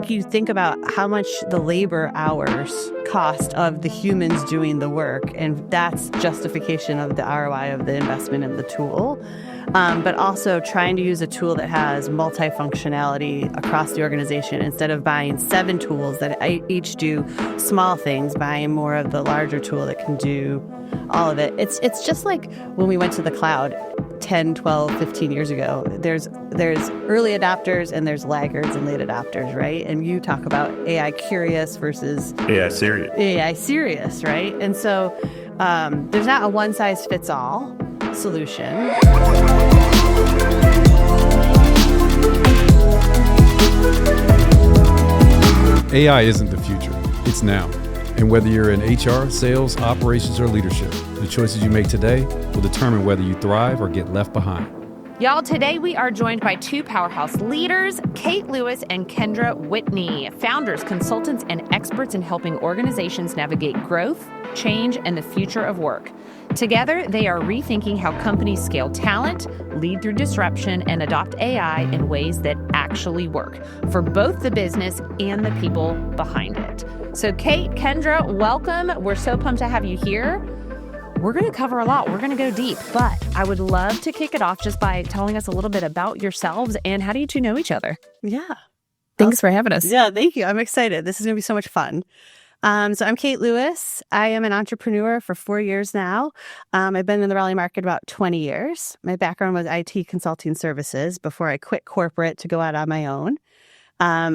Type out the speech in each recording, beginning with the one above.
think you think about how much the labor hours cost of the humans doing the work, and that's justification of the ROI of the investment in the tool. But also trying to use a tool that has multifunctionality across the organization instead of buying 7 tools that each do small things, buying more of the larger tool that can do all of it. It's just like when we went to the cloud 10, 12, 15 years ago. There's early adopters and there's laggards and late adopters, right? And you talk about AI curious versus AI serious, right? And so there's not a one-size-fits-all solution. AI isn't the future, it's now. And whether you're in HR, sales, operations, or leadership, the choices you make today will determine whether you thrive or get left behind. Y'all, today we are joined by 2 powerhouse leaders, Kate Lewis and Kendra Whitney, founders, consultants, and experts in helping organizations navigate growth, change, and the future of work. Together, they are rethinking how companies scale talent, lead through disruption, and adopt AI in ways that actually work for both the business and the people behind it. So Kate, Kendra, welcome. We're so pumped to have you here. We're going to cover a lot. We're going to go deep, but I would love to kick it off just by telling us a little bit about yourselves and how do you two know each other? Yeah. Thanks for having us. Yeah, thank you. I'm excited. This is going to be so much fun. So I'm Kate Lewis. I am an entrepreneur for 4 years now. I've been in the Raleigh market about 20 years. My background was IT consulting services before I quit corporate to go out on my own.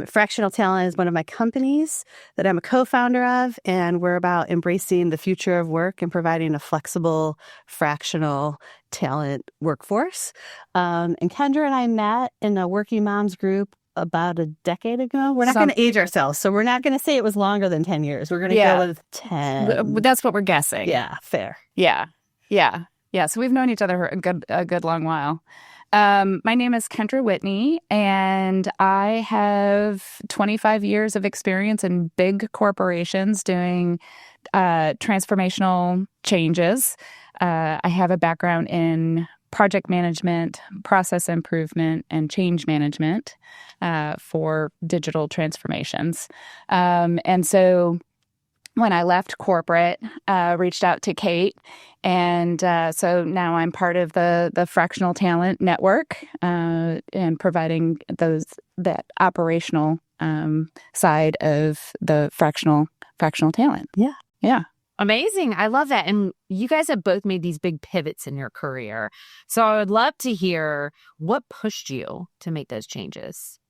Fractional Talent is one of my companies that I'm a co-founder of, and we're about embracing the future of work and providing a flexible fractional talent workforce. And Kendra and I met in a working moms group about a decade ago. We're not going to age ourselves, so we're not going to say it was longer than 10 years. We're going to go with 10. That's what we're guessing. Yeah, fair. Yeah. So we've known each other for a good long while. My name is Kendra Whitney, and I have 25 years of experience in big corporations doing transformational changes. I have a background in project management, process improvement, and change management for digital transformations. And so when I left corporate, reached out to Kate, and so now I'm part of the Fractional Talent Network and providing that operational side of the fractional talent. Yeah. Amazing. I love that. And you guys have both made these big pivots in your career. So I would love to hear what pushed you to make those changes.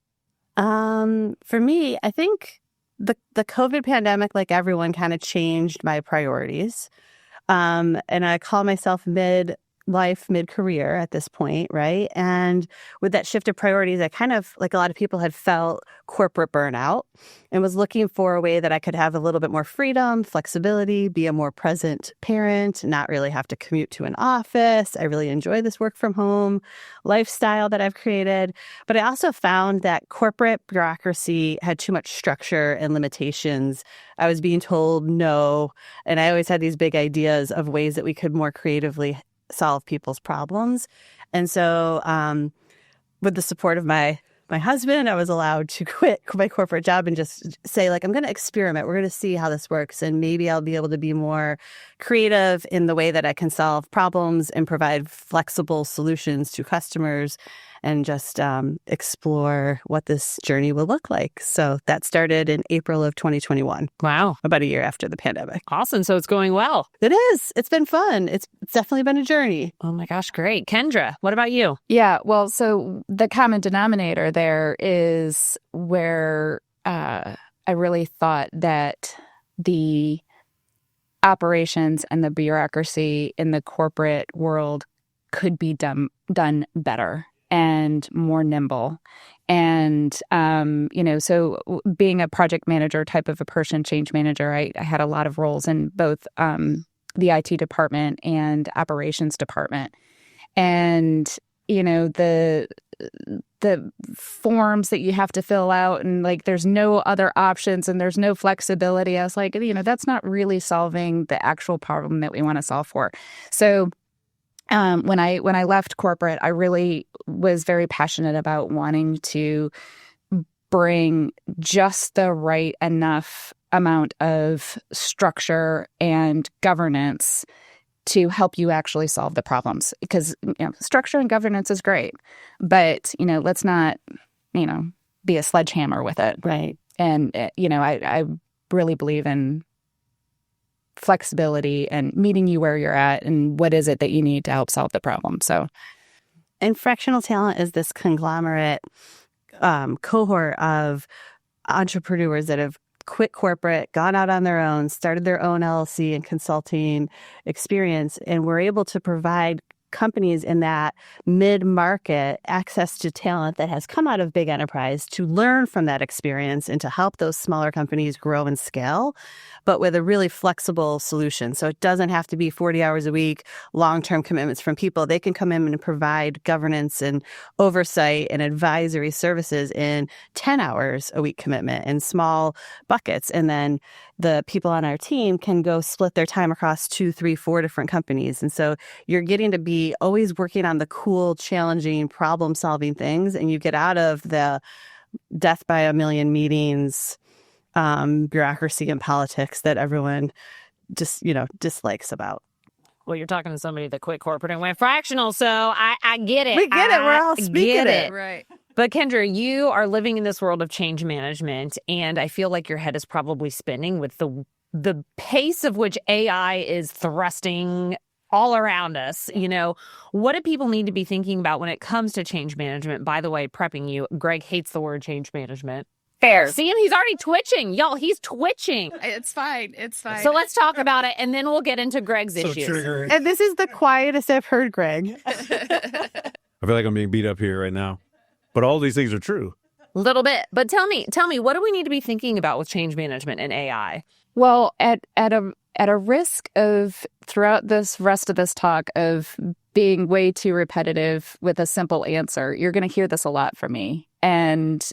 For me, I think the COVID pandemic, like everyone, kind of changed my priorities. And I call myself mid-career at this point, right? And with that shift of priorities, I kind of, like a lot of people, had felt corporate burnout and was looking for a way that I could have a little bit more freedom, flexibility, be a more present parent, not really have to commute to an office. I really enjoy this work from home lifestyle that I've created. But I also found that corporate bureaucracy had too much structure and limitations. I was being told no, and I always had these big ideas of ways that we could more creatively solve people's problems. And so with the support of my husband, I was allowed to quit my corporate job and just say, like, I'm going to experiment. We're going to see how this works. And maybe I'll be able to be more creative in the way that I can solve problems and provide flexible solutions to customers and just explore what this journey will look like. So that started in April of 2021. Wow. About a year after the pandemic. Awesome. So it's going well. It is. It's been fun. It's definitely been a journey. Oh my gosh, great. Kendra, what about you? Yeah, well, so the common denominator there is where I really thought that the operations and the bureaucracy in the corporate world could be done better and more nimble. And, so being a project manager type of a person, change manager, I had a lot of roles in both the IT department and operations department. And, the forms that you have to fill out and like there's no other options and there's no flexibility. I was like, that's not really solving the actual problem that we want to solve for. So when I left corporate, I really was very passionate about wanting to bring just the right enough amount of structure and governance to help you actually solve the problems. Because structure and governance is great, but let's not be a sledgehammer with it. Right. And I really believe in flexibility and meeting you where you're at and what is it that you need to help solve the problem. So, and fractional talent is this conglomerate cohort of entrepreneurs that have quit corporate, gone out on their own, started their own LLC and consulting experience, and we're able to provide companies in that mid-market access to talent that has come out of big enterprise to learn from that experience and to help those smaller companies grow and scale, but with a really flexible solution. So it doesn't have to be 40 hours a week, long-term commitments from people. They can come in and provide governance and oversight and advisory services in 10 hours a week commitment in small buckets. And then the people on our team can go split their time across 2, 3, 4 different companies. And so you're getting to be always working on the cool, challenging, problem-solving things, and you get out of the death by a million meetings, bureaucracy and politics that everyone just, dislikes about. Well, you're talking to somebody that quit corporate and went fractional, so I get it. We get it. We're all speaking it. Right. But Kendra, you are living in this world of change management, and I feel like your head is probably spinning with the pace of which AI is thrusting all around us. What do people need to be thinking about when it comes to change management? By the way, prepping you, Greg hates the word change management. fair. See him? He's already twitching. Y'all, he's twitching. It's fine. It's fine. So let's talk about it, and then we'll get into Greg's issues. Triggering. And this is the quietest I've heard Greg. I feel like I'm being beat up here right now. But all these things are true. Little bit. But tell me, what do we need to be thinking about with change management and AI? Well, at a risk of throughout this rest of this talk of being way too repetitive with a simple answer, you're going to hear this a lot from me. And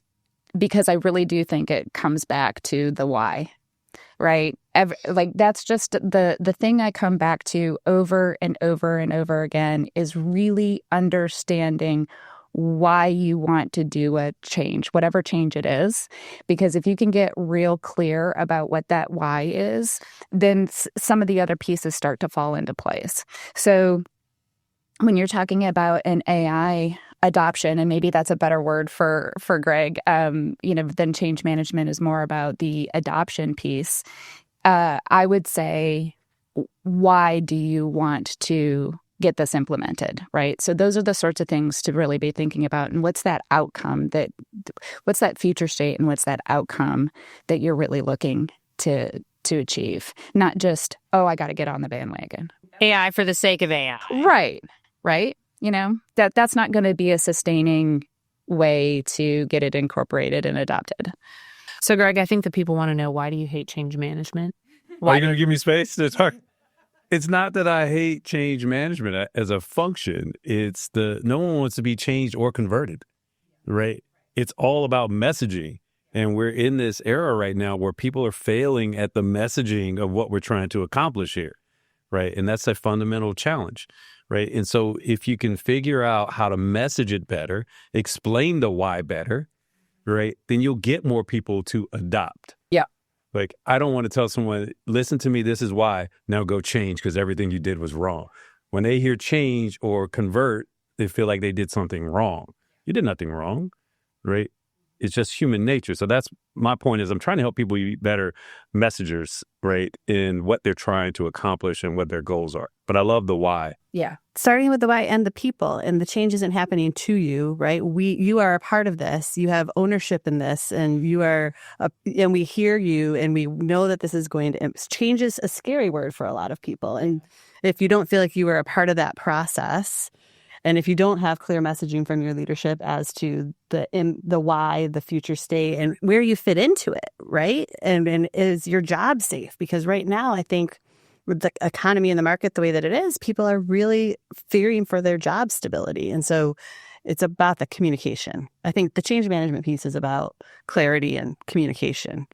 because I really do think it comes back to the why, right? That's just the thing I come back to over and over and over again is really understanding why you want to do a change, whatever change it is. Because if you can get real clear about what that why is, then some of the other pieces start to fall into place. So when you're talking about an AI adoption, and maybe that's a better word for Greg, then change management is more about the adoption piece. I would say, why do you want to get this implemented, right? So those are the sorts of things to really be thinking about. And what's that outcome what's that future state and what's that outcome that you're really looking to achieve? Not just, I got to get on the bandwagon. AI for the sake of AI. Right. That's not going to be a sustaining way to get it incorporated and adopted. So, Greg, I think the people want to know, why do you hate change management? Are you going to give me space to talk? It's not that I hate change management as a function. It's no one wants to be changed or converted, right? It's all about messaging. And we're in this era right now where people are failing at the messaging of what we're trying to accomplish here, right? And that's a fundamental challenge, right? And so if you can figure out how to message it better, explain the why better, right, then you'll get more people to adopt. Yeah. Like, I don't want to tell someone, listen to me, this is why, now go change because everything you did was wrong. When they hear change or convert, they feel like they did something wrong. You did nothing wrong, right? It's just human nature. So that's my point is I'm trying to help people be better messengers, right, in what they're trying to accomplish and what their goals are. But I love the why. Yeah. Starting with the why and the people, and the change isn't happening to you, right? You are a part of this. You have ownership in this, and and we hear you, and we know that this is going to change is a scary word for a lot of people. And if you don't feel like you are a part of that process, and if you don't have clear messaging from your leadership as to the why, the future state, and where you fit into it, right? And is your job safe? Because right now, I think with the economy and the market the way that it is, people are really fearing for their job stability. And so it's about the communication. I think the change management piece is about clarity and communication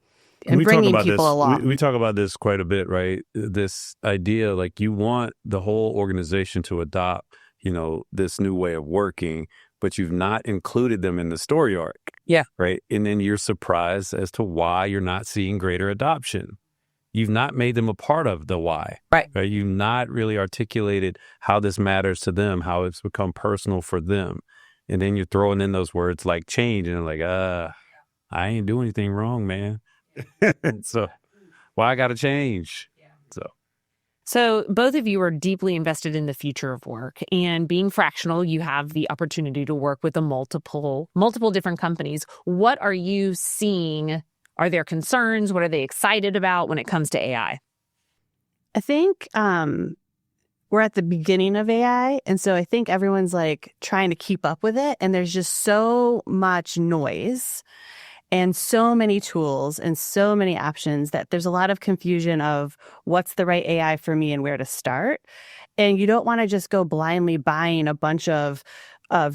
and bringing people along. We talk about this quite a bit, right? This idea, like, you want the whole organization to adopt, this new way of working, but you've not included them in the story arc. Yeah. Right. And then you're surprised as to why you're not seeing greater adoption. You've not made them a part of the why. Right. You've not really articulated how this matters to them, how it's become personal for them. And then you're throwing in those words like change and like, I ain't doing anything wrong, man. So why I got to change? So both of you are deeply invested in the future of work, and being fractional, you have the opportunity to work with multiple different companies. What are you seeing? Are there concerns? What are they excited about when it comes to AI? I think we're at the beginning of AI. And so I think everyone's like trying to keep up with it. And there's just so much noise and so many tools and so many options that there's a lot of confusion of what's the right AI for me and where to start. And you don't want to just go blindly buying a bunch of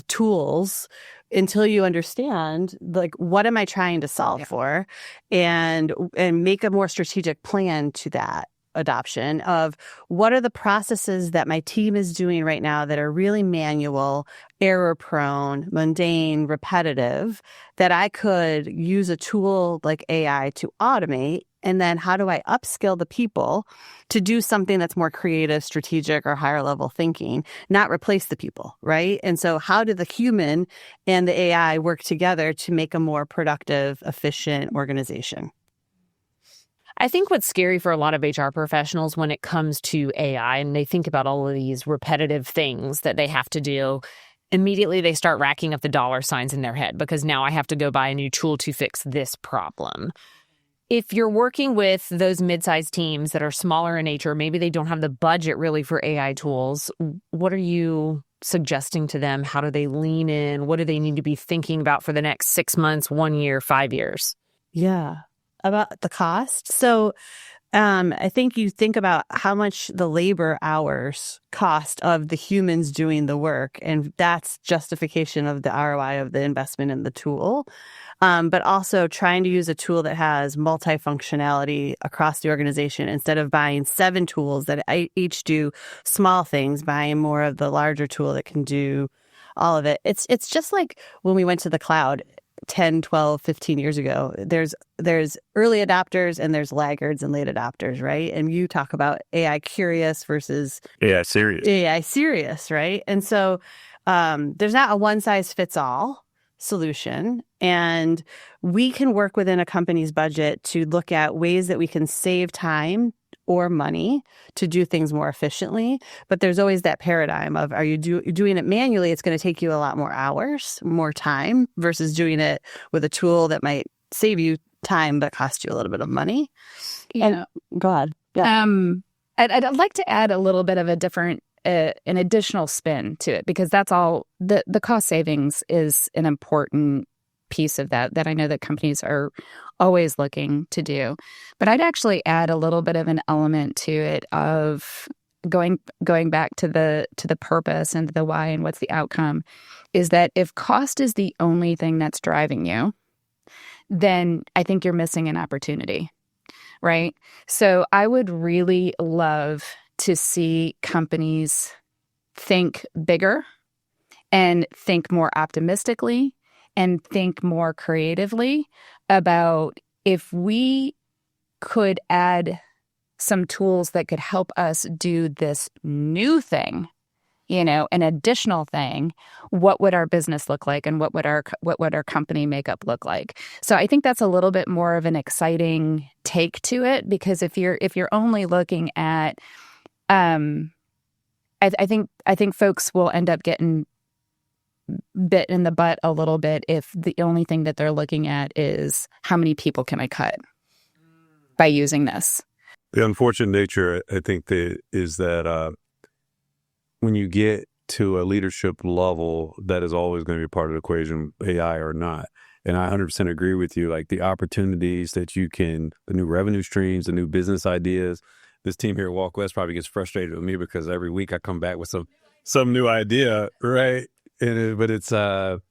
tools until you understand, like, what am I trying to solve for, and make a more strategic plan to that adoption of what are the processes that my team is doing right now that are really manual, error prone, mundane, repetitive, that I could use a tool like AI to automate. And then how do I upskill the people to do something that's more creative, strategic, or higher level thinking, not replace the people, right? And so how do the human and the AI work together to make a more productive, efficient organization? I think what's scary for a lot of HR professionals when it comes to AI, and they think about all of these repetitive things that they have to do, immediately they start racking up the dollar signs in their head because now I have to go buy a new tool to fix this problem. If you're working with those mid-sized teams that are smaller in nature, maybe they don't have the budget really for AI tools, what are you suggesting to them? How do they lean in? What do they need to be thinking about for the next 6 months, 1 year, 5 years? Yeah. About the cost. So I think you think about how much the labor hours cost of the humans doing the work, and that's justification of the ROI of the investment in the tool. But also trying to use a tool that has multifunctionality across the organization instead of buying 7 tools that each do small things, buying more of the larger tool that can do all of it. It's just like when we went to the cloud 10, 12, 15 years ago. There's early adopters and there's laggards and late adopters, right? And you talk about AI curious versus AISerious, right? And so there's not a one size fits all solution. And we can work within a company's budget to look at ways that we can save time or money to do things more efficiently. But there's always that paradigm of, are you doing it manually? It's going to take you a lot more hours, more time, versus doing it with a tool that might save you time but cost you a little bit of money. And go ahead. Yeah. I'd like to add a little bit of a different, an additional spin to it, because that's all, the cost savings is an important piece of that I know that companies are always looking to do. But I'd actually add a little bit of an element to it of going back to the purpose and the why and what's the outcome, is that if cost is the only thing that's driving you, then I think you're missing an opportunity, right? So I would really love to see companies think bigger and think more optimistically and think more creatively about if we could add some tools that could help us do this new thing, an additional thing, what would our business look like and what would our company makeup look like? So I think that's a little bit more of an exciting take to it, because if you're only looking at, I think folks will end up getting bit in the butt a little bit if the only thing that they're looking at is how many people can I cut by using this. The unfortunate nature, I think, is that when you get to a leadership level, that is always going to be part of the equation, AI or not. And I 100% agree with you. Like the opportunities that the new revenue streams, the new business ideas. This team here at Walk West probably gets frustrated with me because every week I come back with some new idea, right? But it's that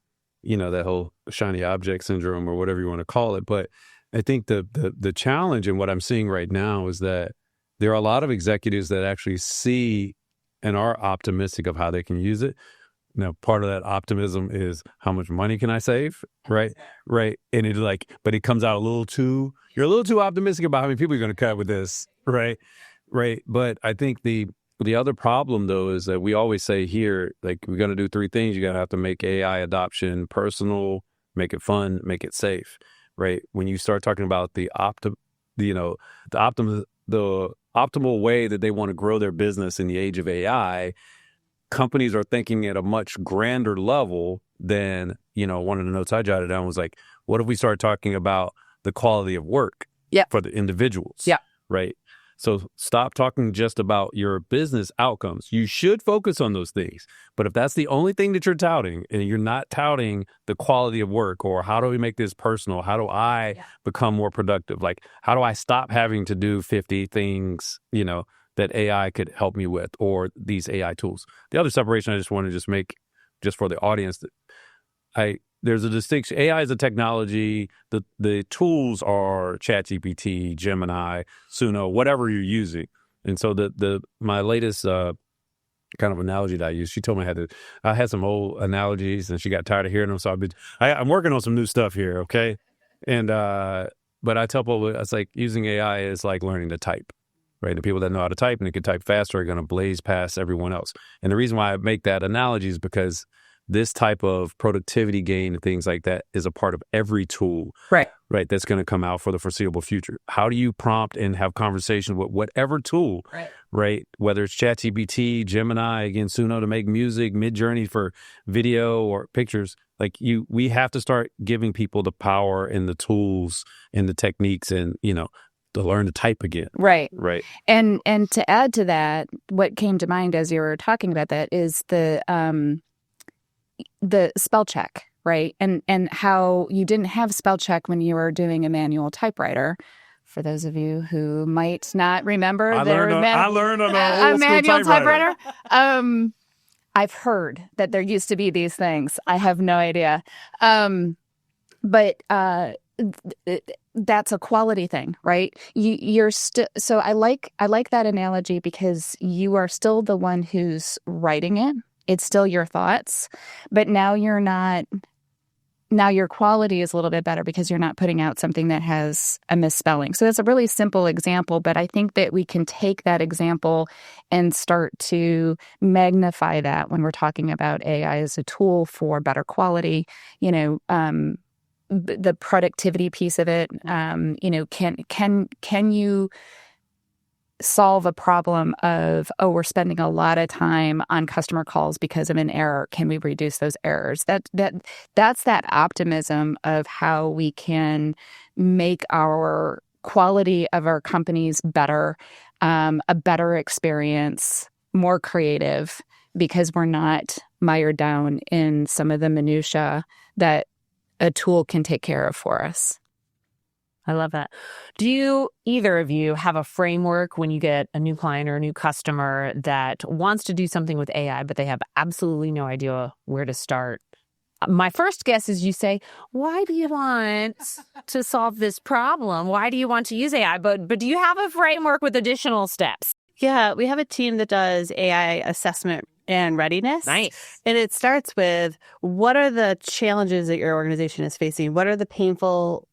whole shiny object syndrome or whatever you want to call it. But I think the challenge and what I'm seeing right now is that there are a lot of executives that actually see and are optimistic of how they can use it. Now, part of that optimism is how much money can I save, right? Right. And it but it comes out you're a little too optimistic about how many people you're going to cut with this, right? Right. But I think the other problem, though, is that we always say here, like, we're going to do three things. You're going to have to make AI adoption personal, make it fun, make it safe, right? When you start talking about the optimal way that they want to grow their business in the age of AI, companies are thinking at a much grander level than, one of the notes I jotted down was like, what if we start talking about the quality of work for the individuals? Yeah. Right. So stop talking just about your business outcomes. You should focus on those things. But if that's the only thing that you're touting and you're not touting the quality of work or how do we make this personal? How do I become more productive? Like, how do I stop having to do 50 things, that AI could help me with, or these AI tools? The other separation I just want to make just for the audience, there's a distinction. AI is a technology. The tools are ChatGPT, Gemini, Suno, whatever you're using. And so my latest kind of analogy that I used, she told me I had some old analogies and she got tired of hearing them. So I'm working on some new stuff here. Okay. And, but I tell people, it's like using AI is like learning to type, right? The people that know how to type and they can type faster are going to blaze past everyone else. And the reason why I make that analogy is because this type of productivity gain and things like that is a part of every tool, right? That's going to come out for the foreseeable future. How do you prompt and have conversations with whatever tool, right? Whether it's ChatGPT, Gemini, again, Suno to make music, Midjourney for video or pictures, we have to start giving people the power and the tools and the techniques and, to learn to type again. Right. Right. And to add to that, what came to mind as you were talking about that is the spell check, right? And how you didn't have spell check when you were doing a manual typewriter. For those of you who might not remember, I learned on a manual typewriter. I've heard that there used to be these things. I have no idea. But that's a quality thing, right? You're still. So I like that analogy because you are still the one who's writing it. It's still your thoughts, but now you're not. Now your quality is a little bit better because you're not putting out something that has a misspelling. So that's a really simple example, but I think that we can take that example and start to magnify that when we're talking about AI as a tool for better quality. The productivity piece of it. Can you solve a problem of, we're spending a lot of time on customer calls because of an error? Can we reduce those errors? That's that optimism of how we can make our quality of our companies better, a better experience, more creative, because we're not mired down in some of the minutia that a tool can take care of for us. I love that. Do you, either of you, have a framework when you get a new client or a new customer that wants to do something with AI, but they have absolutely no idea where to start? My first guess is you say, why do you want to solve this problem? Why do you want to use AI? But do you have a framework with additional steps? Yeah, we have a team that does AI assessment and readiness. Nice. And it starts with, what are the challenges that your organization is facing? What are the painful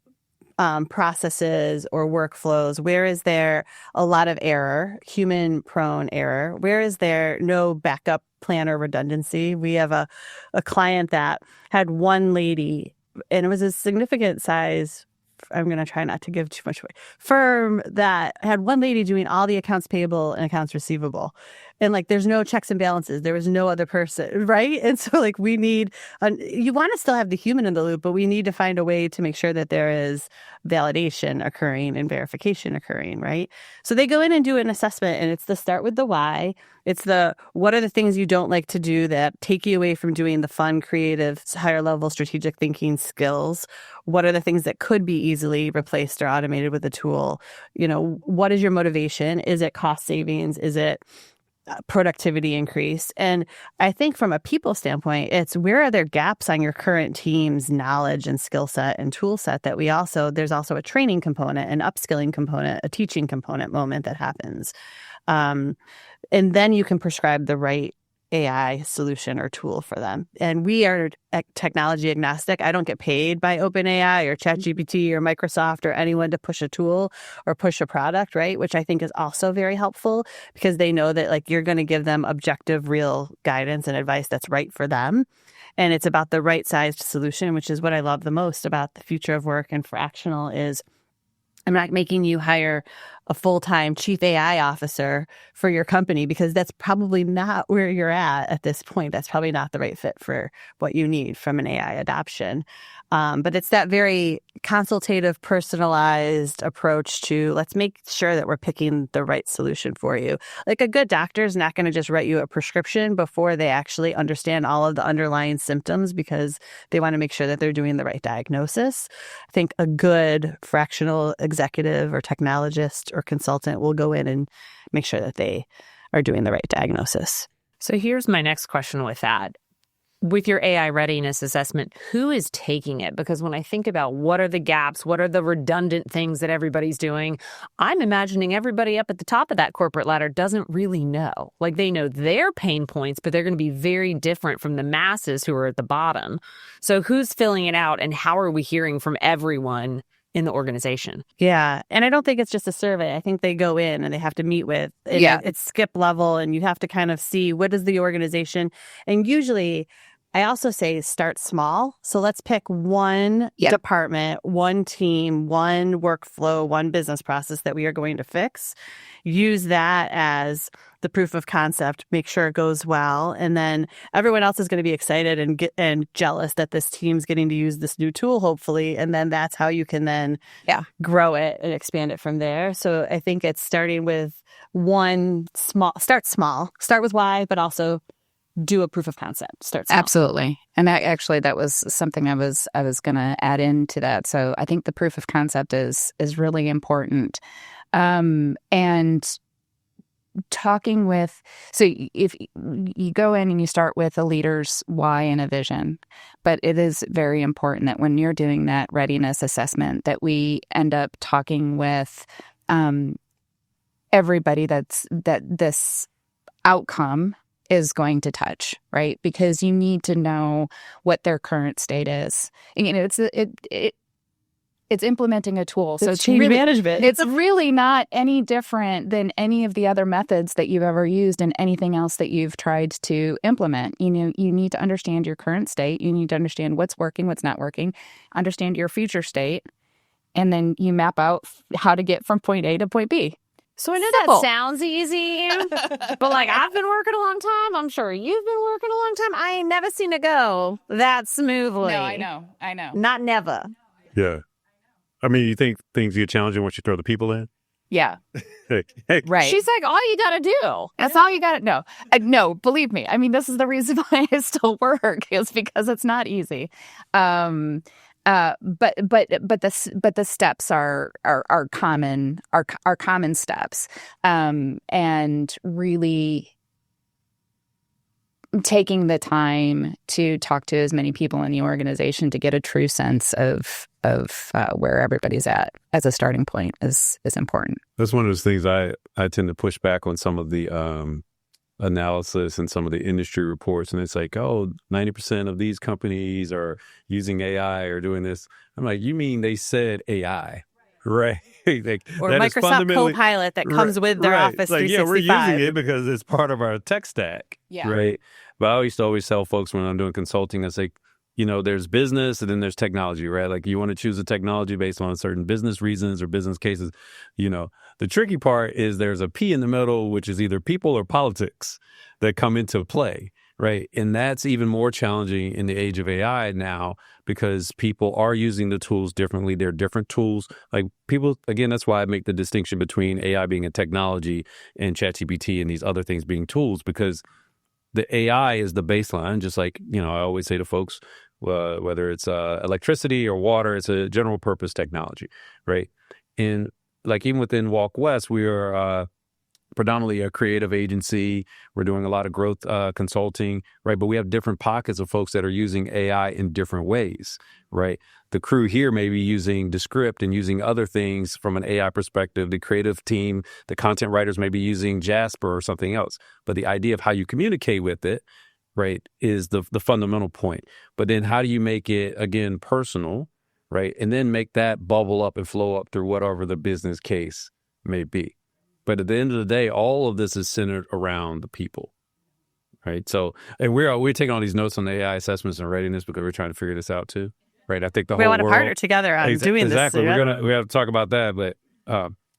processes or workflows? Where is there a lot of error, human-prone error? Where is there no backup plan or redundancy? We have a client that had one lady, and it was a significant size, I'm going to try not to give too much away, firm that had one lady doing all the accounts payable and accounts receivable. And there's no checks and balances. There was no other person, right? And so we need, you want to still have the human in the loop, but we need to find a way to make sure that there is validation occurring and verification occurring, right? So they go in and do an assessment, and it's the start with the why. It's the, what are the things you don't like to do that take you away from doing the fun, creative, higher level strategic thinking skills? What are the things that could be easily replaced or automated with a tool? What is your motivation? Is it cost savings? Is it productivity increase? And I think from a people standpoint, it's, where are there gaps on your current team's knowledge and skill set and tool set that there's also a training component, an upskilling component, a teaching component moment that happens. And then you can prescribe the right AI solution or tool for them. And we are technology agnostic. I don't get paid by OpenAI or ChatGPT or Microsoft or anyone to push a tool or push a product, right? Which I think is also very helpful because they know that like you're going to give them objective, real guidance and advice that's right for them. And it's about the right sized solution, which is what I love the most about the future of work and Fractional is I'm not making you hire a full-time chief AI officer for your company because that's probably not where you're at this point. That's probably not the right fit for what you need from an AI adoption. But it's that very consultative, personalized approach to let's make sure that we're picking the right solution for you. Like a good doctor is not going to just write you a prescription before they actually understand all of the underlying symptoms because they want to make sure that they're doing the right diagnosis. I think a good fractional executive or technologist or consultant will go in and make sure that they are doing the right diagnosis. So here's my next question with that. With your AI readiness assessment, who is taking it? Because when I think about what are the gaps, what are the redundant things that everybody's doing, I'm imagining everybody up at the top of that corporate ladder doesn't really know. Like they know their pain points, but they're going to be very different from the masses who are at the bottom. So who's filling it out and how are we hearing from everyone in the organization? Yeah. And I don't think it's just a survey. I think they go in and they have to meet with, it's skip level and you have to kind of see what is the organization. And usually I also say start small. So let's pick one department, one team, one workflow, one business process that we are going to fix. Use that as the proof of concept, make sure it goes well. And then everyone else is going to be excited and jealous that this team's getting to use this new tool, hopefully. And then that's how you can then grow it and expand it from there. So I think it's starting with start small, start with why, but also do a proof of concept. Start small. Absolutely. And that was something I was going to add into that. So I think the proof of concept is really important. And talking with, so if you go in and you start with a leader's why and a vision, but it is very important that when you're doing that readiness assessment, that we end up talking with everybody that this outcome is going to touch, right? Because you need to know what their current state is. And, it's implementing a tool. So it's change really, management. It's really not any different than any of the other methods that you've ever used and anything else that you've tried to implement. You need to understand your current state. You need to understand what's working, what's not working, understand your future state, and then you map out how to get from point A to point B. So I know Simple. that sounds easy, but like I've been working a long time. I'm sure you've been working a long time. I ain't never seen it go that smoothly. No, I know. Not never. Yeah. I mean, you think things get challenging once you throw the people in? Yeah. Hey. Right. She's like, all you got to do. That's all you got to know. No, believe me. I mean, this is the reason why I still work is because it's not easy. But the steps are common steps, and really taking the time to talk to as many people in the organization to get a true sense of where everybody's at as a starting point is important. That's one of those things I tend to push back on some of the analysis and some of the industry reports. And it's like, 90% of these companies are using AI or doing this. I'm like, you mean they said AI, right? Like, or Microsoft Copilot that comes with their Office 365. Yeah, we're using it because it's part of our tech stack, right? But I used to always tell folks when I'm doing consulting, it's like, there's business and then there's technology, right? Like you want to choose a technology based on certain business reasons or business cases. The tricky part is there's a P in the middle, which is either people or politics that come into play, right? And that's even more challenging in the age of AI now because people are using the tools differently. They're different tools. Like people, again, that's why I make the distinction between AI being a technology and ChatGPT and these other things being tools, because the AI is the baseline. Just like, I always say to folks, whether it's electricity or water, it's a general purpose technology, right? And like even within Walk West, we are predominantly a creative agency. We're doing a lot of growth consulting, right? But we have different pockets of folks that are using AI in different ways, right? The crew here may be using Descript and using other things from an AI perspective. The creative team, the content writers may be using Jasper or something else. But the idea of how you communicate with it, right, is the fundamental point. But then how do you make it, again, personal, right? And then make that bubble up and flow up through whatever the business case may be. But at the end of the day, all of this is centered around the people, right? So, and we're taking all these notes on the AI assessments and readiness because we're trying to figure this out too, right? I think the We whole want to world partner together on doing exactly. this. We have to talk about that, but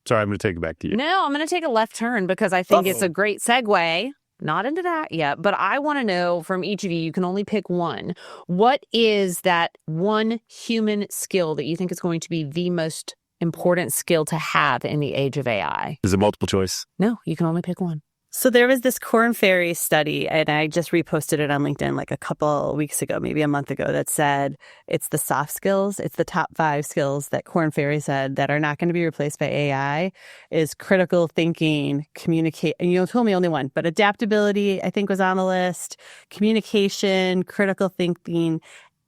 sorry, I'm going to take it back to you. No, I'm going to take a left turn because I think it's a great segue. Not into that yet, but I want to know from each of you, you can only pick one. What is that one human skill that you think is going to be the most important skill to have in the age of AI? Is it multiple choice? No, you can only pick one. So there was this Korn Ferry study, and I just reposted it on LinkedIn like a couple weeks ago, maybe a month ago, that said it's the soft skills. It's the top 5 skills that Korn Ferry said that are not going to be replaced by AI is critical thinking, communicate. And you told me only one, but adaptability, I think, was on the list. Communication, critical thinking,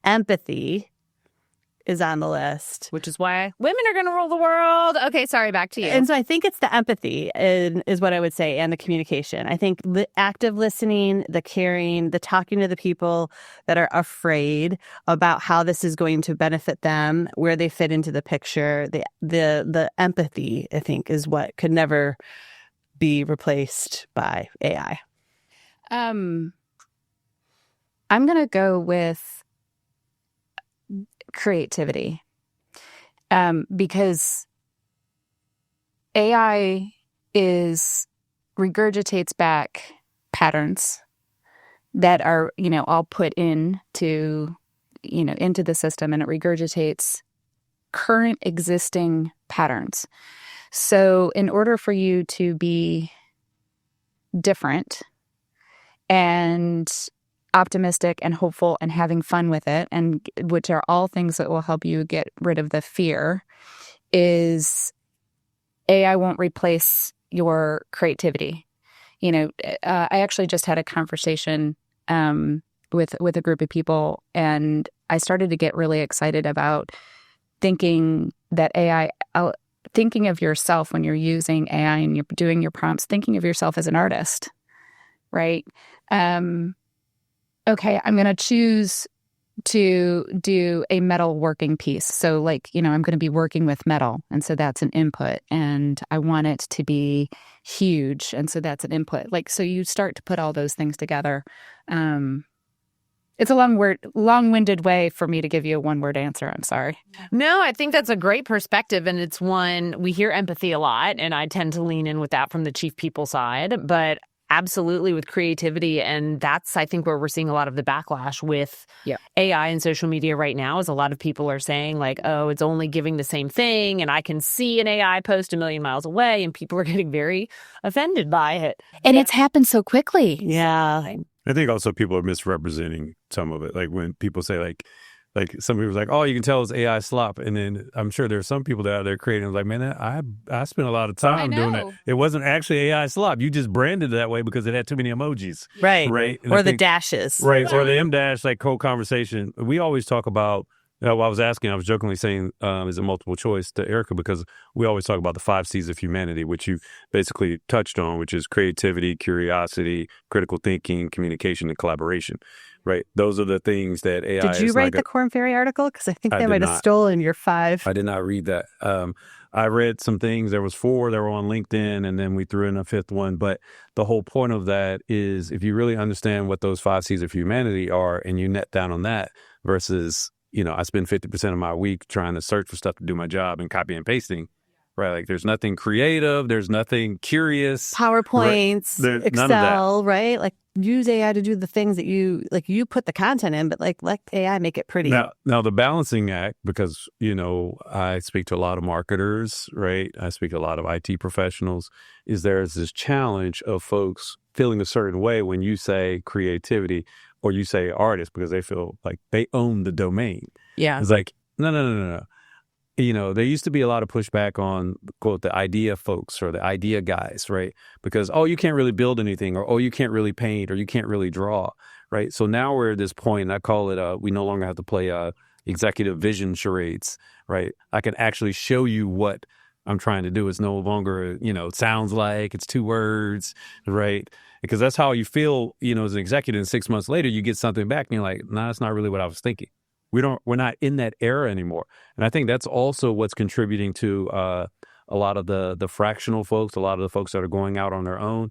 empathy is on the list. Which is why women are going to rule the world. Okay, sorry, back to you. And so I think it's the empathy is what I would say, and the communication. I think active listening, the caring, the talking to the people that are afraid about how this is going to benefit them, where they fit into the picture. The empathy, I think, is what could never be replaced by AI. I'm going to go with creativity, because AI regurgitates back patterns that are, all put into the system, and it regurgitates current existing patterns. So in order for you to be different and optimistic and hopeful and having fun with it, and which are all things that will help you get rid of the fear, is AI won't replace your creativity. I actually just had a conversation with a group of people, and I started to get really excited about thinking that AI, thinking of yourself when you're using AI and you're doing your prompts, thinking of yourself as an artist, right? Okay, I'm going to choose to do a metal working piece. So I'm going to be working with metal. And so that's an input. And I want it to be huge. And so that's an input. So you start to put all those things together. It's a long-winded way for me to give you a one-word answer. I'm sorry. No, I think that's a great perspective. And it's one, we hear empathy a lot, and I tend to lean in with that from the chief people side. But absolutely with creativity. And that's, I think, where we're seeing a lot of the backlash with AI and social media right now, is a lot of people are saying oh, it's only giving the same thing. And I can see an AI post a million miles away, and people are getting very offended by it. And it's happened so quickly. Yeah. I think also people are misrepresenting some of it. Like when people say some people are like, oh, you can tell it's AI slop. And then I'm sure there are some people that are out there creating man, I spent a lot of time doing it. It wasn't actually AI slop. You just branded it that way because it had too many emojis. Right. Right. Or the dashes. Right. Or the M dash, co-conversation. We always talk about, I was jokingly saying, is it multiple choice to Erica, because we always talk about the 5 C's of humanity, which you basically touched on, which is creativity, curiosity, critical thinking, communication, and collaboration. Right. Those are the things that AI Did you write the Korn Ferry article? Because I think they might have stolen your 5. I did not read that. I read some things. There was 4 that were on LinkedIn, and then we threw in a 5th one. But the whole point of that is, if you really understand what those 5 C's of humanity are, and you net down on that versus, I spend 50% of my week trying to search for stuff to do my job and copy and pasting. Right, there's nothing creative, there's nothing curious. PowerPoints, right? Excel, right? Use AI to do the things that you put the content in, but let AI make it pretty. Now the balancing act, because I speak to a lot of marketers, right? I speak to a lot of IT professionals. Is there's this challenge of folks feeling a certain way when you say creativity or you say artist, because they feel like they own the domain. Yeah, it's no. there used to be a lot of pushback on, quote, the idea folks or the idea guys, right? Because, oh, you can't really build anything, or, oh, you can't really paint, or you can't really draw, right? So now we're at this point, and I call it, we no longer have to play executive vision charades, right? I can actually show you what I'm trying to do. It's no longer, it sounds like it's 2 words, right? Because that's how you feel, as an executive. And 6 months later, you get something back and you're like, nah, that's not really what I was thinking. We're not in that era anymore. And I think that's also what's contributing to a lot of the fractional folks, a lot of the folks that are going out on their own.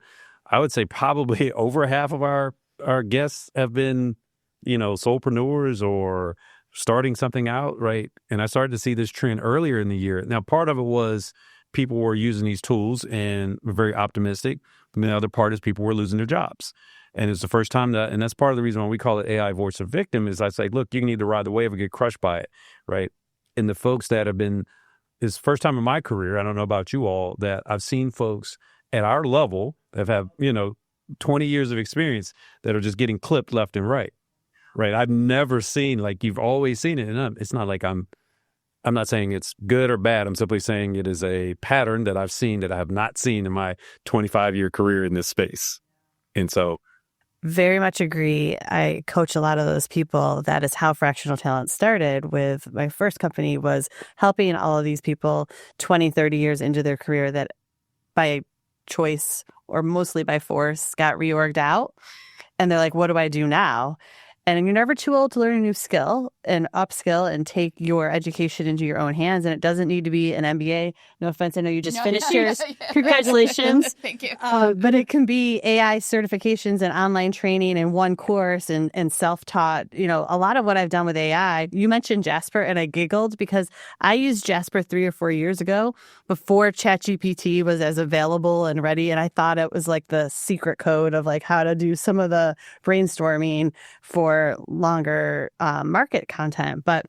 I would say probably over half of our guests have been, solopreneurs or starting something out, right? And I started to see this trend earlier in the year. Now, part of it was people were using these tools and were very optimistic. And the other part is people were losing their jobs. And it's the first time and that's part of the reason why we call it AI voice of victim, is I say, look, you can either ride the wave or get crushed by it, right? And the folks that have been, it's the first time in my career, I don't know about you all, that I've seen folks at our level that have, 20 years of experience that are just getting clipped left and right. Right. I've never seen, like you've always seen it. And it's not like I'm not saying it's good or bad. I'm simply saying it is a pattern that I've seen that I have not seen in my 25-year career in this space. And so. Very much agree. I coach a lot of those people. That is how Fractional Talent started. With my first company was helping all of these people 20, 30 years into their career that by choice or mostly by force got reorged out. And they're like, what do I do now? And you're never too old to learn a new skill and upskill and take your education into your own hands. And it doesn't need to be an MBA. No offense. I know you just finished yours. Congratulations. Thank you. But it can be AI certifications and online training in one course and self-taught. A lot of what I've done with AI, you mentioned Jasper and I giggled because I used Jasper 3 or 4 years ago before ChatGPT was as available and ready. And I thought it was like the secret code of like how to do some of the brainstorming for longer market content. But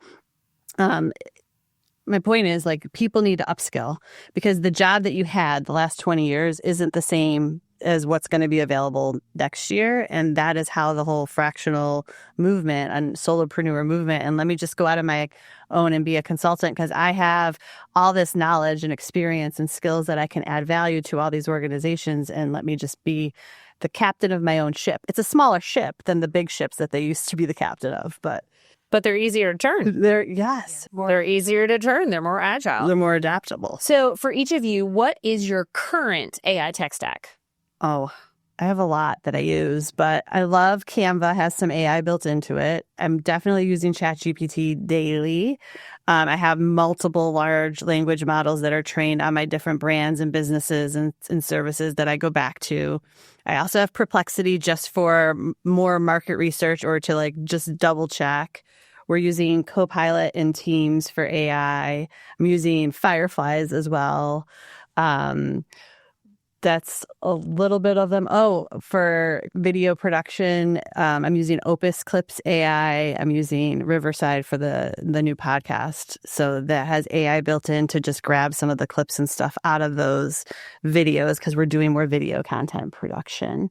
my point is, like, people need to upskill because the job that you had the last 20 years isn't the same as what's going to be available next year. And that is how the whole fractional movement and solopreneur movement. And let me just go out on my own and be a consultant because I have all this knowledge and experience and skills that I can add value to all these organizations. And let me just be the captain of my own ship. It's a smaller ship than the big ships that they used to be the captain of, but they're easier to turn. They're easier to turn. They're more agile. They're more adaptable. So for each of you, what is your current AI tech stack? Oh, I have a lot that I use, but I love Canva, has some AI built into it. I'm definitely using ChatGPT daily. I have multiple large language models that are trained on my different brands and businesses and services that I go back to. I also have Perplexity just for more market research or to like just double check. We're using Copilot in Teams for AI. I'm using Fireflies as well. That's a little bit of them. Oh, for video production, I'm using Opus Clips AI. I'm using Riverside for the new podcast. So that has AI built in to just grab some of the clips and stuff out of those videos because we're doing more video content production.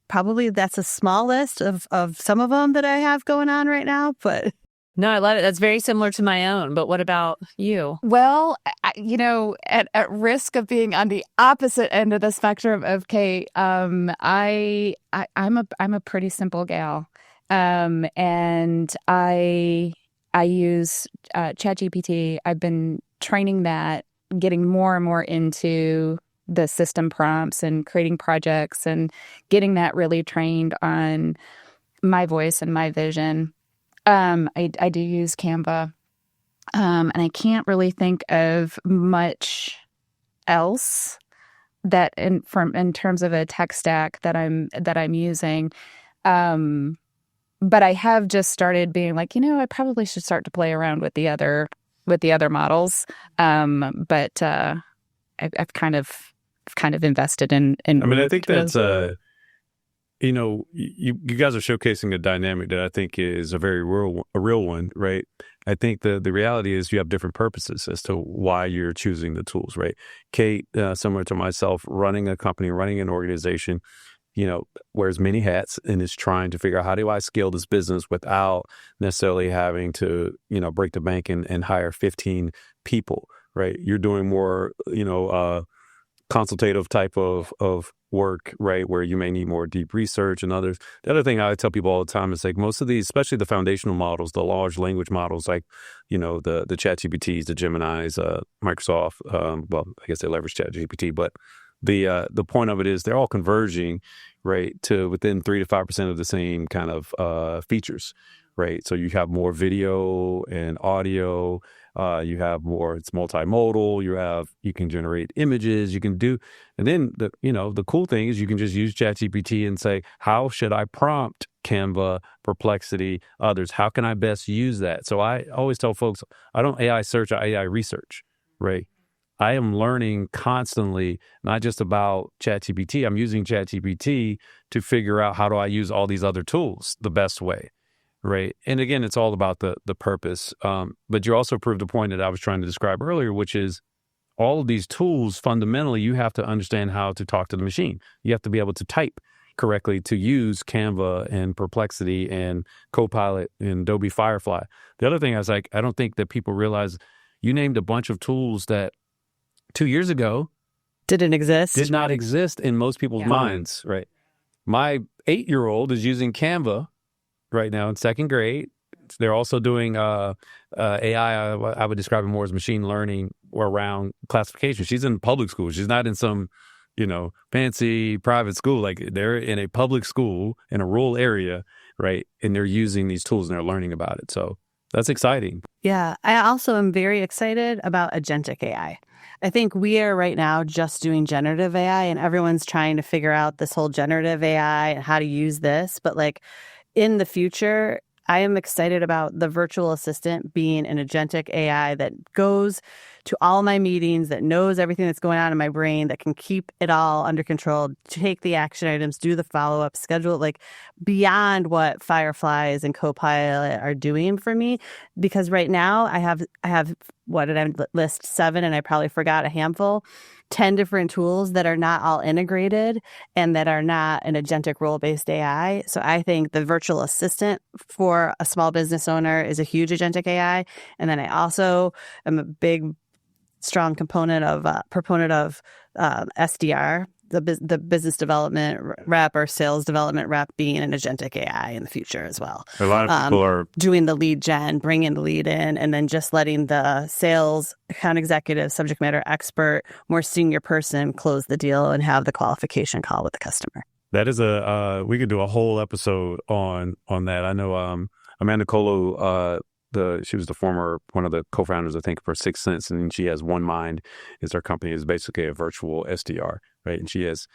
Probably that's a small list of some of them that I have going on right now, but... No, I love it. That's very similar to my own. But what about you? Well, at risk of being on the opposite end of the spectrum of Kate, I'm a pretty simple gal, and I use ChatGPT. I've been training that, getting more and more into the system prompts and creating projects and getting that really trained on my voice and my vision. I do use Canva, and I can't really think of much else that in terms of a tech stack that I'm using. But I have just started being like, I probably should start to play around with the other models. But I've kind of invested in. I mean, I think that's you guys are showcasing a dynamic that I think is a very real one, right? I think the reality is you have different purposes as to why you're choosing the tools, right? Kate, similar to myself, running a company, running an organization, wears many hats and is trying to figure out how do I scale this business without necessarily having to, break the bank and hire 15 people, right? You're doing more, consultative type of work, right, where you may need more deep research and others. The other thing I tell people all the time is like most of these, especially the foundational models, the large language models, like, the ChatGPTs, the Geminis, Microsoft, well, I guess they leverage ChatGPT, but the point of it is they're all converging, right, to within 3 to 5% of the same kind of features, right? So you have more video and audio. You have more, it's multimodal, you can generate images, you can do, and then the cool thing is you can just use ChatGPT and say, how should I prompt Canva, Perplexity, others? How can I best use that? So I always tell folks, I don't AI search, I AI research, right? I am learning constantly, not just about ChatGPT. I'm using ChatGPT to figure out how do I use all these other tools the best way. Right. And again, it's all about the purpose. But you also proved the point that I was trying to describe earlier, which is all of these tools, fundamentally, you have to understand how to talk to the machine. You have to be able to type correctly to use Canva and Perplexity and Copilot and Adobe Firefly. The other thing I was like, I don't think that people realize you named a bunch of tools that 2 years ago did not exist in most people's minds. Right. My 8-year-old is using Canva right now in second grade. They're also doing AI. I would describe it more as machine learning around classification. She's in public school. She's not in some, fancy private school. Like they're in a public school in a rural area, right? And they're using these tools and they're learning about it. So that's exciting. Yeah. I also am very excited about agentic AI. I think we are right now just doing generative AI and everyone's trying to figure out this whole generative AI and how to use this. But like, in the future, I am excited about the virtual assistant being an agentic AI that goes to all my meetings, that knows everything that's going on in my brain, that can keep it all under control, take the action items, do the follow-up, schedule it, like beyond what Fireflies and Copilot are doing for me. Because right now I have what did I list? 7, and I probably forgot a handful. 10 different tools that are not all integrated and that are not an agentic role-based AI. So I think the virtual assistant for a small business owner is a huge agentic AI. And then I also am a big, strong proponent of SDR, the business development rep or sales development rep being an agentic AI in the future as well. A lot of people are doing the lead gen, bringing the lead in, and then just letting the sales account executive, subject matter expert, more senior person close the deal and have the qualification call with the customer. That is we could do a whole episode on that. I know Amanda Colo, she was one of the co-founders, I think, for Sixth Sense, and she has One Mind. Her company is basically a virtual SDR, right? And she has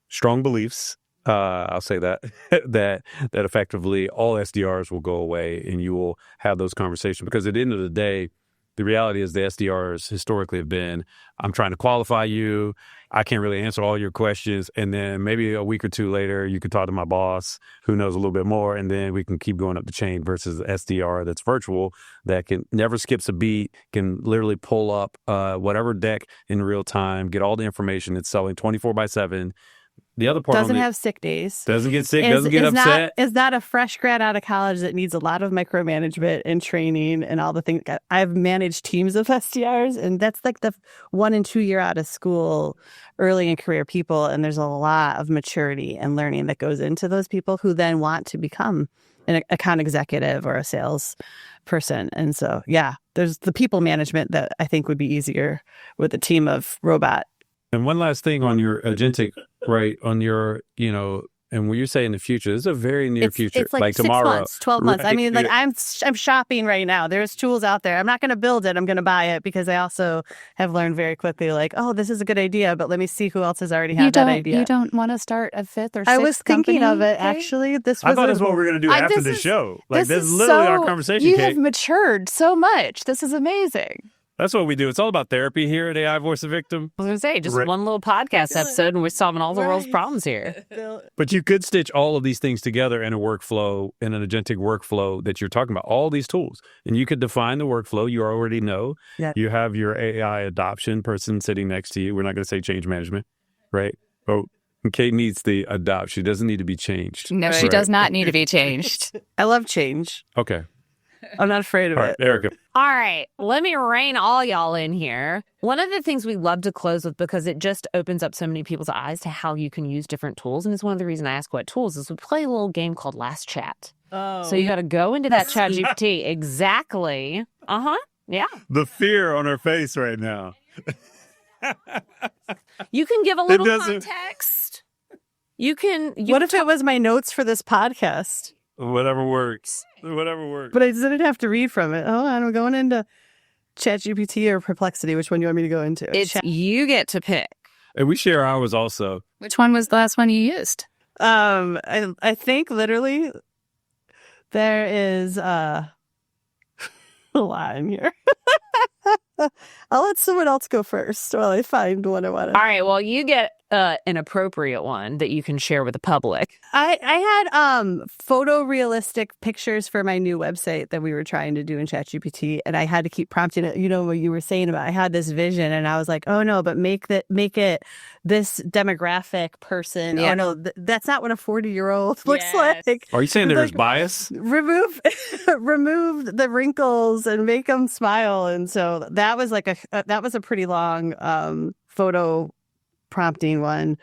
strong beliefs. I'll say that that effectively all SDRs will go away, and you will have those conversations. Because at the end of the day, the reality is the SDRs historically have been, I'm trying to qualify you. I can't really answer all your questions. And then maybe a week or two later, you could talk to my boss who knows a little bit more. And then we can keep going up the chain versus the SDR that's virtual, that can never skips a beat, can literally pull up whatever deck in real time, get all the information. It's selling 24/7. The other part doesn't have sick days. Doesn't get sick, doesn't get upset. Is not a fresh grad out of college that needs a lot of micromanagement and training and all the things. I've managed teams of SDRs, and that's like the 1 and 2 year out of school, early in career people. And there's a lot of maturity and learning that goes into those people who then want to become an account executive or a sales person. And so, yeah, there's the people management that I think would be easier with a team of robot. And one last thing on your agentic, right, on your, and when you say in the future, this is a very near future, it's like tomorrow. 6 months, 12 months. Right? I mean, like I'm shopping right now. There's tools out there. I'm not going to build it. I'm going to buy it because I also have learned very quickly, like, oh, this is a good idea, but let me see who else has already had that idea. You don't want to start a 5th or 6th I was thinking company, of it, Kate? actually. I thought that's what we were going to do after the show. Like, this is literally our conversation, You Kate. have matured so much. This is amazing. That's what we do. It's all about therapy here at AI Voice of Victim. I was going to say, just one little podcast episode and we're solving all the world's problems here. But you could stitch all of these things together in a workflow, in an agentic workflow that you're talking about, all these tools. And you could define the workflow. You already know. Yeah. You have your AI adoption person sitting next to you. We're not going to say change management, right? But Kate needs the adopt. She doesn't need to be changed. No, she does not need to be changed. I love change. Okay. I'm not afraid of All it. right, Erica. All right, let me rein all y'all in here. One of the things we love to close with, because it just opens up so many people's eyes to how you can use different tools, and it's one of the reasons I ask what tools, is we play a little game called Last Chat. Oh. So you got to go into that chat GPT. Exactly. Yeah. The fear on her face right now. You can give a little context. What if it was my notes for this podcast? Whatever works. Whatever works. But I didn't have to read from it. Oh, I'm going into ChatGPT or Perplexity. Which one do you want me to go into? You get to pick. And we share ours also. Which one was the last one you used? I think literally there is a lot in here. I'll let someone else go first while I find what I want. All right. Well, you get an appropriate one that you can share with the public. I had photorealistic pictures for my new website that we were trying to do in ChatGPT, and I had to keep prompting it. You know what you were saying about I had this vision, and I was like, oh no, but make it this demographic person. Yeah. Oh no, that's not what a 40-year-old looks like. Are you saying there's bias? Remove the wrinkles and make them smile. And so that was like that was a pretty long photo prompting one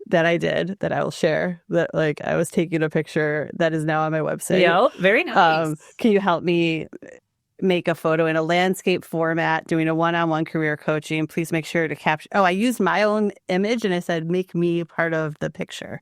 that I did that I will share. That like I was taking a picture that is now on my website. Yo, very nice. Can you help me make a photo in a landscape format, doing a one-on-one career coaching? Please make sure to capture. Oh, I used my own image and I said, make me part of the picture.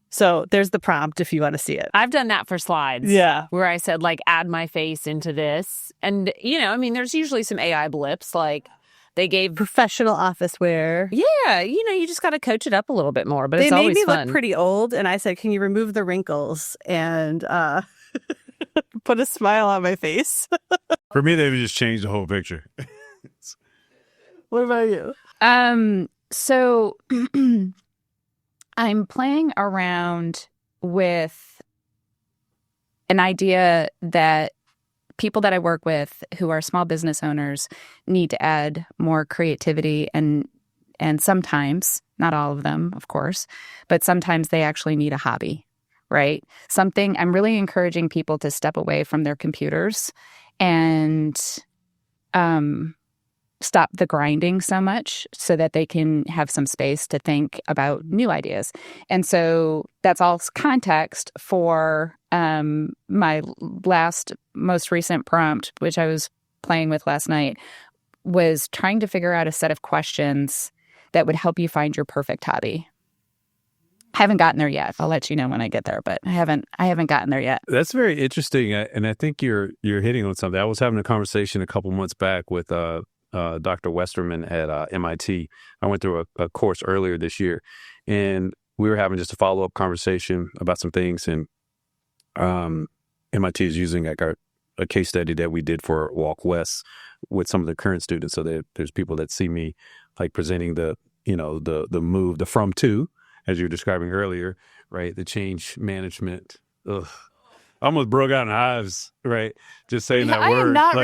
So there's the prompt if you want to see it. I've done that for slides. Yeah. Where I said, like, add my face into this. And, there's usually some AI blips, like they gave Professional office wear. Yeah, you just got to coach it up a little bit more, but They it's made always me fun. look pretty old, and I said, can you remove the wrinkles and put a smile on my face? For me, they would just change the whole picture. What about you? So I'm playing around with an idea that people that I work with who are small business owners need to add more creativity and sometimes, not all of them, of course, but sometimes they actually need a hobby, right? Something I'm really encouraging people to step away from their computers and stop the grinding so much so that they can have some space to think about new ideas. And so that's all context for my most recent prompt, which I was playing with last night, was trying to figure out a set of questions that would help you find your perfect hobby. I haven't gotten there yet. I'll let you know when I get there, but I haven't gotten there yet. That's very interesting, and I think you're hitting on something. I was having a conversation a couple months back with Dr. Westerman at MIT. I went through a course earlier this year, and we were having just a follow-up conversation about some things, and MIT is using like a case study that we did for Walk West with some of the current students. So there's people that see me like presenting the move, the from to, as you were describing earlier, right? The change management. Ugh. I almost broke out in hives, right? Just saying that word. Am not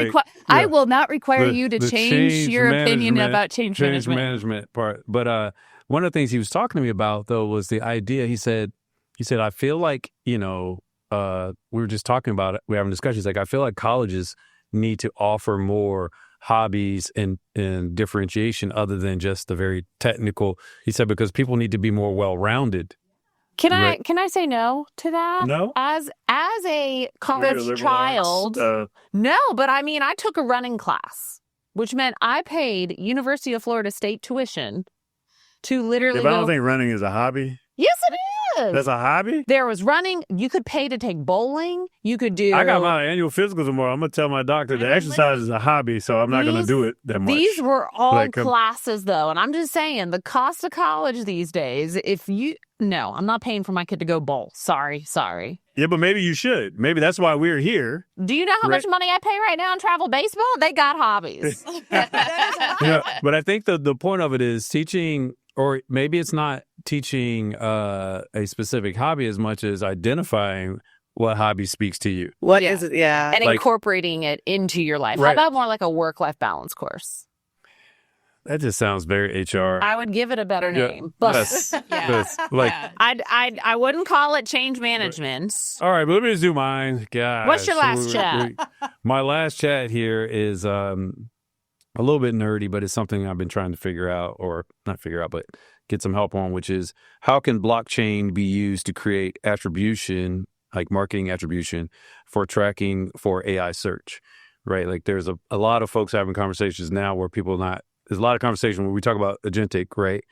I will not require you to change your opinion about change management part. But one of the things he was talking to me about, though, was the idea. He said, I feel like, we were just talking about it. We were having discussions. Like, I feel like colleges need to offer more hobbies and differentiation other than just the very technical. He said, because people need to be more well-rounded. Can I say no to that? No? As a college child, no, but I mean, I took a running class, which meant I paid University of Florida State tuition to literally I don't think running is a hobby. Yes, it is. That's a hobby? There was running. You could pay to take bowling. You could do. I got my annual physical tomorrow. I'm going to tell my doctor that exercise is a hobby, so I'm not going to do it that much. These were all classes, though. And I'm just saying, the cost of college these days, no, I'm not paying for my kid to go bowl. Sorry. Yeah, but maybe you should. Maybe that's why we're here. Do you know how much money I pay right now in travel baseball? They got hobbies. But I think the point of it is teaching, or maybe it's not teaching a specific hobby as much as identifying what hobby speaks to you. What is it? Yeah. And incorporating it into your life. Right. How about more like a work-life balance course? That just sounds very HR. I would give it a better Yeah, name, but like, I wouldn't call it change management. all right, but let me just do mine. Gosh. What's your last chat? My last chat here is a little bit nerdy, but it's something I've been trying to figure out, or not figure out, but get some help on, which is how can blockchain be used to create attribution, like marketing attribution, for tracking for AI search, right? Like there's a lot of folks having conversations now where there's a lot of conversation when we talk about agentic, right?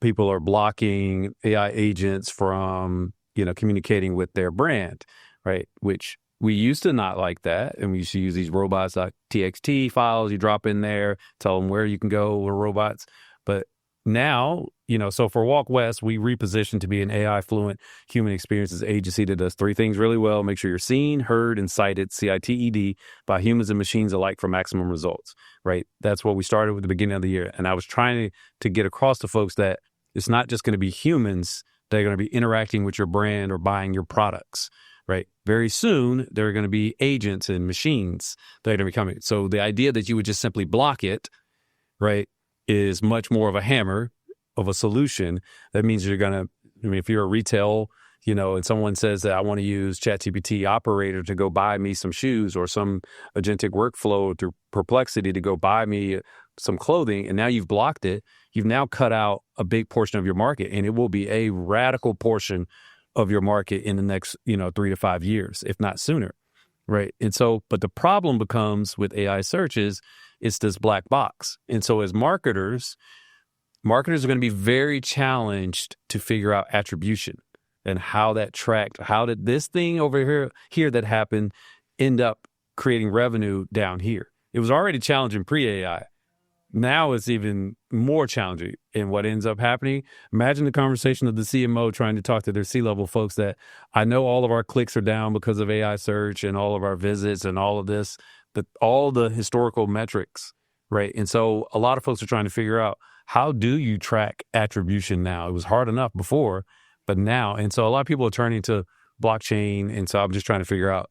People are blocking AI agents from, communicating with their brand, right? Which we used to not like that. And we used to use these robots.txt files you drop in there, tell them where you can go with robots. But now, so for Walk West, we repositioned to be an AI fluent human experiences agency that does 3 things really well. Make sure you're seen, heard, and cited, CITED, by humans and machines alike for maximum results, right? That's what we started with the beginning of the year. And I was trying to get across to folks that it's not just going to be humans that are going to be interacting with your brand or buying your products, right? Very soon, there are going to be agents and machines that are going to be coming. So the idea that you would just simply block it, right, is much more of a hammer of a solution. That means you're going to, if you're a retail, and someone says that I want to use ChatGPT operator to go buy me some shoes, or some agentic workflow through Perplexity to go buy me some clothing, and now you've blocked it, you've now cut out a big portion of your market, and it will be a radical portion of your market in the next, 3 to 5 years, if not sooner, right? And so, but the problem becomes with AI searches, it's this black box. And so as marketers are going to be very challenged to figure out attribution and how that tracked. How did this thing over here that happened end up creating revenue down here? It was already challenging pre-AI. Now it's even more challenging. And what ends up happening, imagine the conversation of the CMO trying to talk to their C-level folks that I know all of our clicks are down because of AI search and all of our visits and all of this, all the historical metrics, right? And so a lot of folks are trying to figure out, how do you track attribution now? It was hard enough before, but now, and so a lot of people are turning to blockchain. And so I'm just trying to figure out,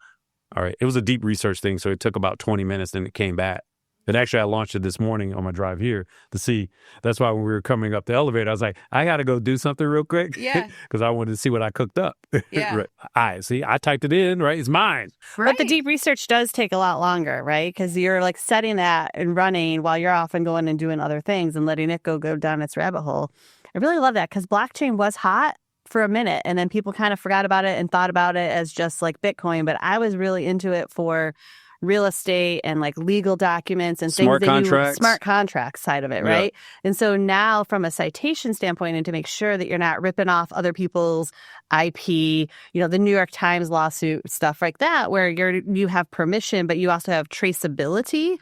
all right, it was a deep research thing. So it took about 20 minutes, then it came back. And actually, I launched it this morning on my drive here to see. That's why when we were coming up the elevator, I was like, I got to go do something real quick. Yeah. Because I wanted to see what I cooked up. Yeah. Right. I typed it in, right? It's mine. Right. But the deep research does take a lot longer, right? Because you're like setting that and running while you're off and going and doing other things and letting it go down its rabbit hole. I really love that because blockchain was hot for a minute and then people kind of forgot about it and thought about it as just like Bitcoin. But I was really into it for real estate and like legal documents and smart things contracts. Smart contracts side of it, right? Yeah. And so now from a citation standpoint, and to make sure that you're not ripping off other people's IP, the New York Times lawsuit, stuff like that, where you have permission, but you also have traceability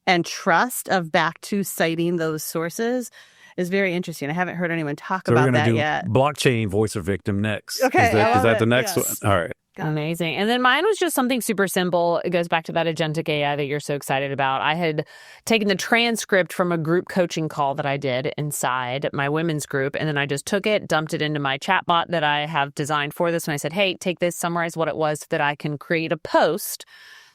and trust of back to citing those sources is very interesting. I haven't heard anyone talk about that yet. Blockchain voice or victim next. Okay. Is that the next one? All right. Amazing. And then mine was just something super simple. It goes back to that agentic AI that you're so excited about. I had taken the transcript from a group coaching call that I did inside my women's group. And then I just took it, dumped it into my chatbot that I have designed for this. And I said, hey, take this, summarize what it was so that I can create a post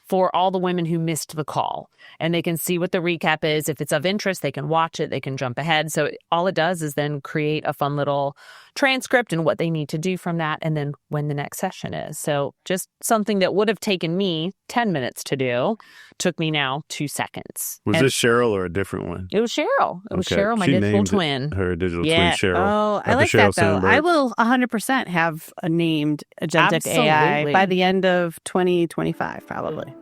for all the women who missed the call. And they can see what the recap is. If it's of interest, they can watch it, they can jump ahead. So all it does is then create a fun little transcript and what they need to do from that, and then when the next session is. So just something that would have taken me 10 minutes to do took me now 2 seconds. Was this Cheryl or a different one? It was Cheryl. It was Cheryl, my digital twin. Her digital twin, Cheryl. Oh, I like that, though. I will 100% have a named agentic AI by the end of 2025, probably.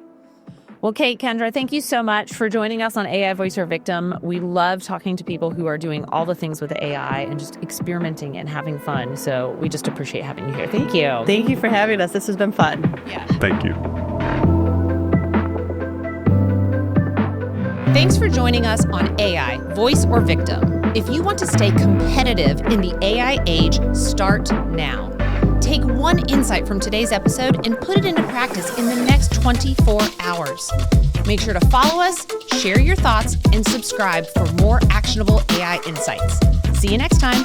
Well, Kate, Kendra, thank you so much for joining us on AI Voice or Victim. We love talking to people who are doing all the things with AI and just experimenting and having fun. So we just appreciate having you here. Thank you. Thank you for having us. This has been fun. Yeah. Thank you. Thanks for joining us on AI Voice or Victim. If you want to stay competitive in the AI age, start now. Take one insight from today's episode and put it into practice in the next 24 hours. Make sure to follow us, share your thoughts, and subscribe for more actionable AI insights. See you next time.